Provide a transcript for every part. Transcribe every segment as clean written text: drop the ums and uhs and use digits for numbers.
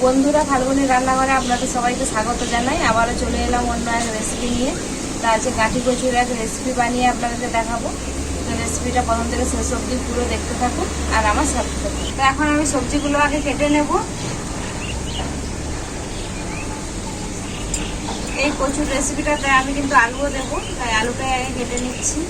বন্ধুরা, ফাল্গুনি রান্নাঘরে আপনাদের সবাইকে স্বাগত জানাই। আবারও চলে এলাম অন্য এক রেসিপি নিয়ে। তা আজকে গাঁঠি কচুর এক রেসিপি বানিয়ে আপনাদেরকে দেখাবো। তো রেসিপিটা প্রথম থেকে শেষ অবধি পুরো দেখতে থাকুন আর আমার সাথে থাকুন। তো এখন আমি সবজিগুলো আগে কেটে নেব। এই কচুর রেসিপিটাতে আমি কিন্তু আলুও দেবো, তাই আলুটাই আগে কেটে নিচ্ছি।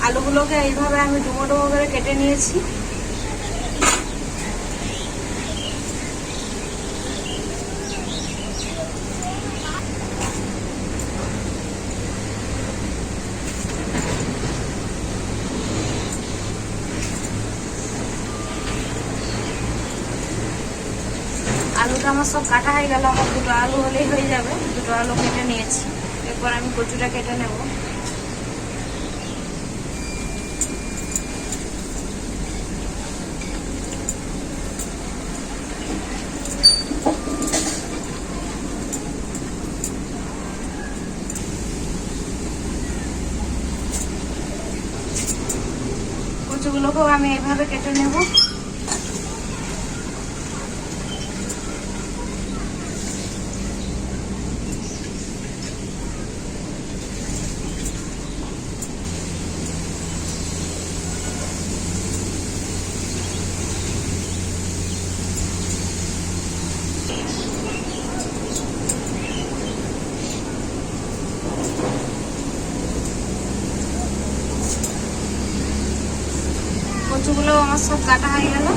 আলুগুলোকে এইভাবে আমি ডুমো ডুমো করে কেটে নিয়েছি। আলুটা আমার সব কাটা হয়ে গেল। আমার দুটো আলু হলেই হয়ে যাবে। দুটো আলু কেটে নিয়েছি। এরপর আমি কচুটা কেটে নেব। কচুগুলোকেও আমি এইভাবে কেটে নেব। কচুগুলো আমার সব কাটা হয়ে গেল।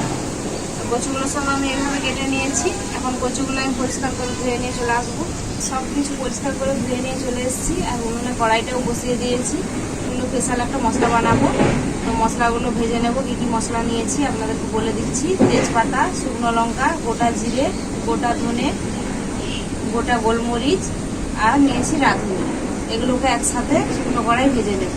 কচুগুলো সব আমি এইভাবে কেটে নিয়েছি। এখন কচুগুলো আমি পরিষ্কার করে ধুয়ে নিয়ে চলে আসবো। সব কিছু পরিষ্কার করে ধুয়ে নিয়ে চলে এসেছি। আর উনুনে কড়াইটাও বসিয়ে দিয়েছি। এগুলো স্পেশাল একটা মশলা বানাবো। তো মশলাগুলো ভেজে নেব। কী কী মশলা নিয়েছি আপনাদেরকে বলে দিচ্ছি। তেজপাতা, শুকনো লঙ্কা, গোটা জিরে, গোটা ধনে, গোটা গোলমরিচ আর নিয়েছি রাঁধুনি। এগুলোকে একসাথে শুকনো কড়াই ভেজে নেব।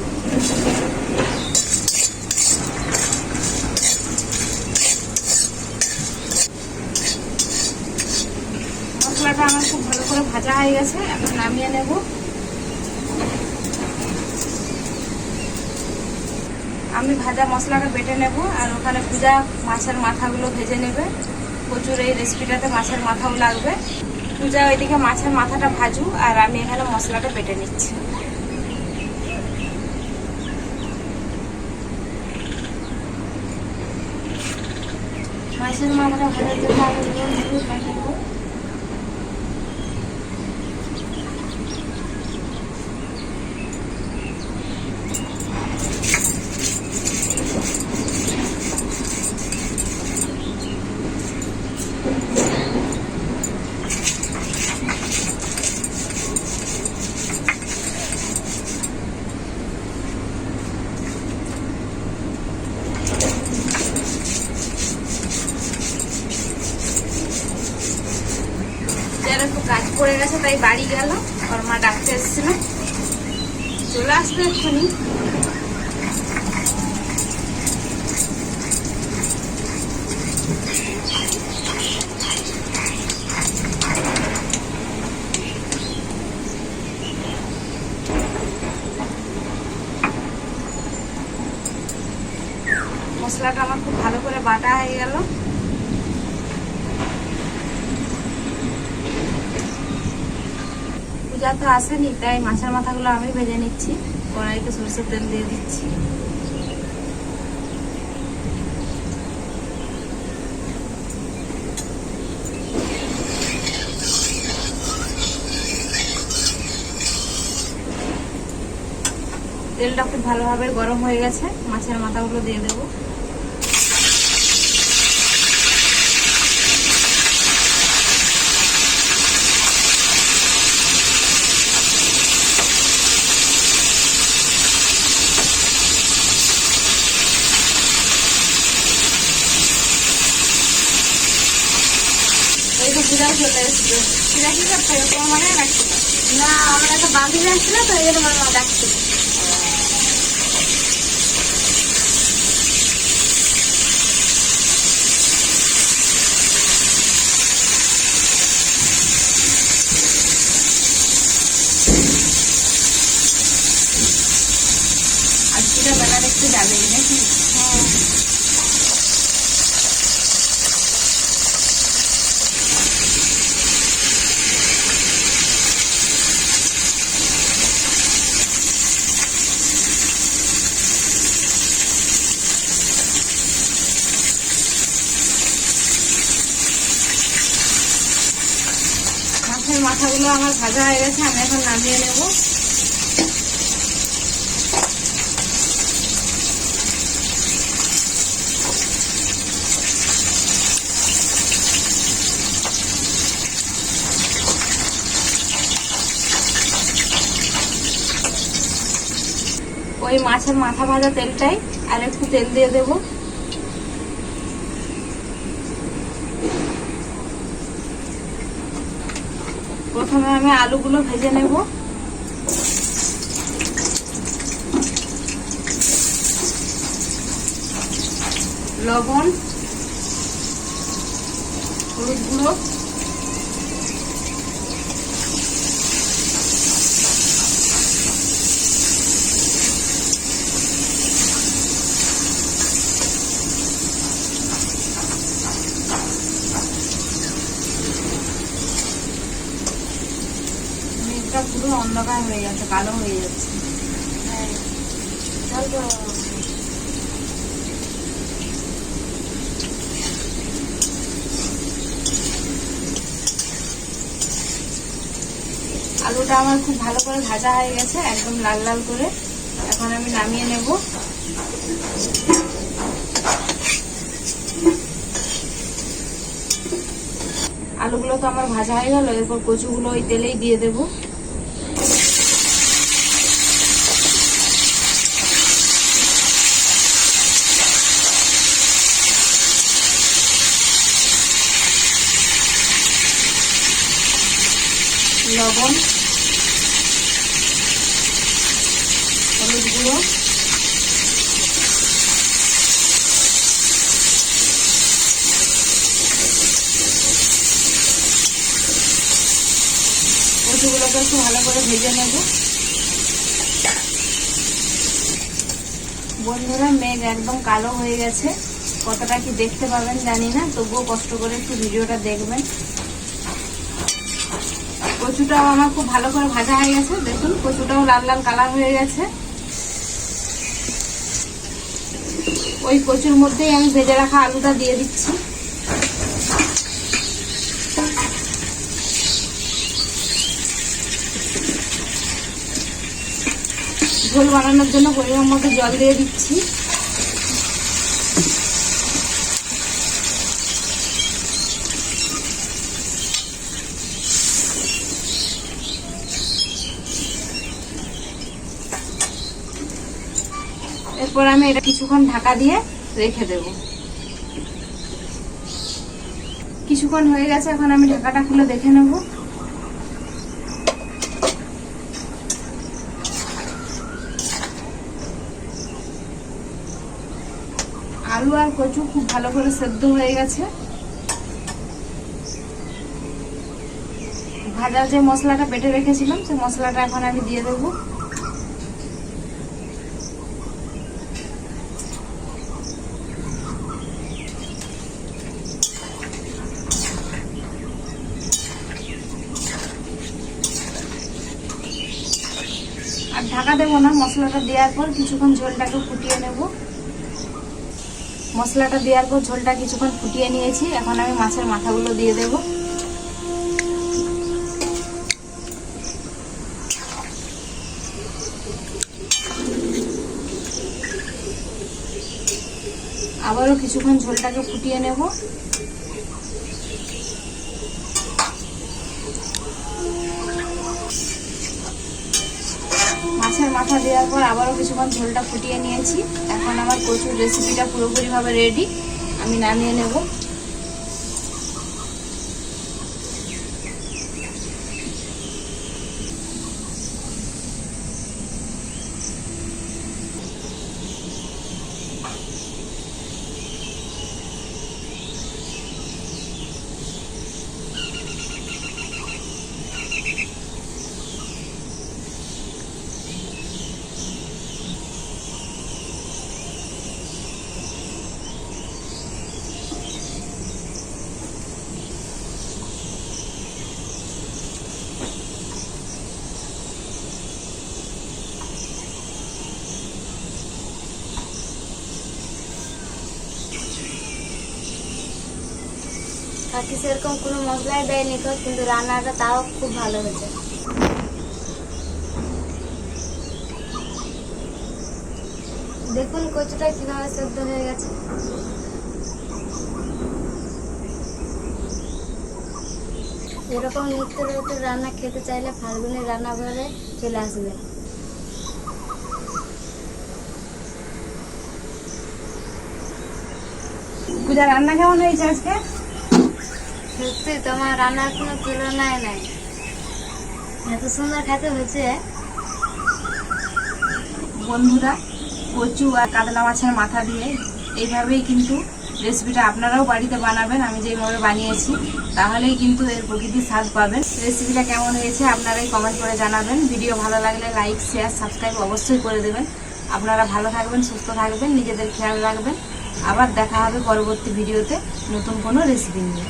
মশলাটা আমার খুব ভালো করে ভাজা হয়ে গেছে। এখন নামিয়ে নেব। আমি ভাজা মশলাটা বেটে নেব। আর ওখানে পূজা মাছের মাথাগুলো ভেজে নেবে। প্রচুর এই রেসিপিটাতে মাছের মাথাও লাগবে। পূজা ওইদিকে মাছের মাথাটা ভাজু আর আমি এখানে মশলাটা বেটে নিচ্ছি। মাছের মাথাটা ভাজার জন্য আমি নেব। একটু কাজ পড়ে গেছে, তাই বাড়ি গেল। ওর মা ডাকতে এসেছিল, চলে আসবে এক্ষুনি। মশলাটা আমার খুব ভালো করে বাটা হয়ে গেল। পূজা তো আসেনি, তাই মাছের মাথাগুলো আমি ভেজে নিচ্ছি। কড়াইতে সরষের তেল দিয়ে দিচ্ছি। তেলটা খুব ভালোভাবে গরম হয়ে গেছে। মাছের মাথাগুলো দিয়ে দেবো। এই তো পূজাও চলে এসছে। পূজা কি করতে হবে তোমার মনে রাখতে? না, আমার একটা বান্ধবী আসছিল তো এই জন্য ডাকছিল। আজকে বেলা দেখতে যাবে নাকি? হ্যাঁ। মাছের মাথাগুলো আমার ভাজা হয়ে গেছে, আমি এখন নামিয়ে নেব। ওই মাছের মাথা ভাজা তেলটাই আর একটু তেল দিয়ে দেব। প্রথমে আমি আলুগুলো ভেজে নেব। লবণ, হলুদ গুঁড়ো, পুরো অন্ধকার হয়ে যাচ্ছে, কালো হয়ে যাচ্ছে। আলুটা আমার খুব ভালো করে ভাজা হয়ে গেছে, একদম লাল লাল করে। এখন আমি নামিয়ে নেব। আলুগুলো তো আমার ভাজা হয়ে গেল, এরপর কচুগুলো ওই তেলেই দিয়ে দেব। লবণ, হলুদ গুঁড়ো, কচুগুলোকে একটু ভালো করে ভেজে নেব। বন্ধুরা, মেঘ একদম কালো হয়ে গেছে, কতটা কি দেখতে পাবেন জানি না, তবুও কষ্ট করে একটু ভিডিওটা দেখবেন। কচুটাও আমার খুব ভালো করে ভাজা হয়ে গেছে, দেখুন কচুটাও লাল লাল কালার হয়ে গেছে। ওই কচুর মধ্যেই আমি ভেজে রাখা আলুটা দিয়ে দিচ্ছি। ঝোল বানানোর জন্য পরিমাণ মতো জল দিয়ে দিচ্ছি। এরপর আমি এটা কিছুক্ষণ ঢাকা দিয়ে রেখে দেব। কিছুক্ষণ হয়ে গেছে, এখন আমি ঢাকাটা খুলে দেখে নেব। আলু আর কচু খুব ভালো করে সেদ্ধ হয়ে গেছে। ভাজা যে মশলাটা বেটে রেখেছিলাম, সেই মশলাটা এখন আমি দিয়ে দেবো। আর ঢাকা দেবো না, মশলাটা দেওয়ার পর কিছুক্ষণ ঝোলটাকে ফুটিয়ে নেব। মশলাটা দেওয়ার পর ঝোলটা কিছুক্ষণ ফুটিয়ে নিয়েছি, এখন আমি মাছের মাথাগুলো দিয়ে দেব। আবারও কিছুক্ষণ ঝোলটাকে ফুটিয়ে নেব। মাছের মাথা দেওয়ার পর আবারও কিছুক্ষণ ঝোলটা ফুটিয়ে নিয়েছি। এখন আমার কচুর রেসিপিটা পুরোপুরিভাবে রেডি, আমি নামিয়ে নেব। কাকি সেরকম কোনো মশলাই দেয়নি তো, কিন্তু রান্নাটা তাও খুব ভালো হয়েছে। দেখুন কচুটা কিভাবে সেদ্ধ হয়ে গেছে। এরকম নিত্য নতুন রান্না খেতে চাইলে ফাল্গুনের রান্নাঘরে চলে আসবেন। পূজা রান্না কেমন হয়েছে আজকে? সত্যি তোমার রান্নার কোনো তুলনায় নাই, এত সুন্দর খেতে হয়েছে। বন্ধুরা, কচু আর কাতলা মাছের মাথা দিয়ে এইভাবেই কিন্তু রেসিপিটা আপনারাও বাড়িতে বানাবেন, আমি যেভাবে বানিয়েছি, তাহলেই কিন্তু এর প্রকৃতির স্বাদ পাবেন। রেসিপিটা কেমন হয়েছে আপনারাই কমেন্ট করে জানাবেন। ভিডিও ভালো লাগলে লাইক, শেয়ার, সাবস্ক্রাইব অবশ্যই করে দেবেন। আপনারা ভালো থাকবেন, সুস্থ থাকবেন, নিজেদের খেয়াল রাখবেন। আবার দেখা হবে পরবর্তী ভিডিওতে নতুন কোনো রেসিপি নিয়ে।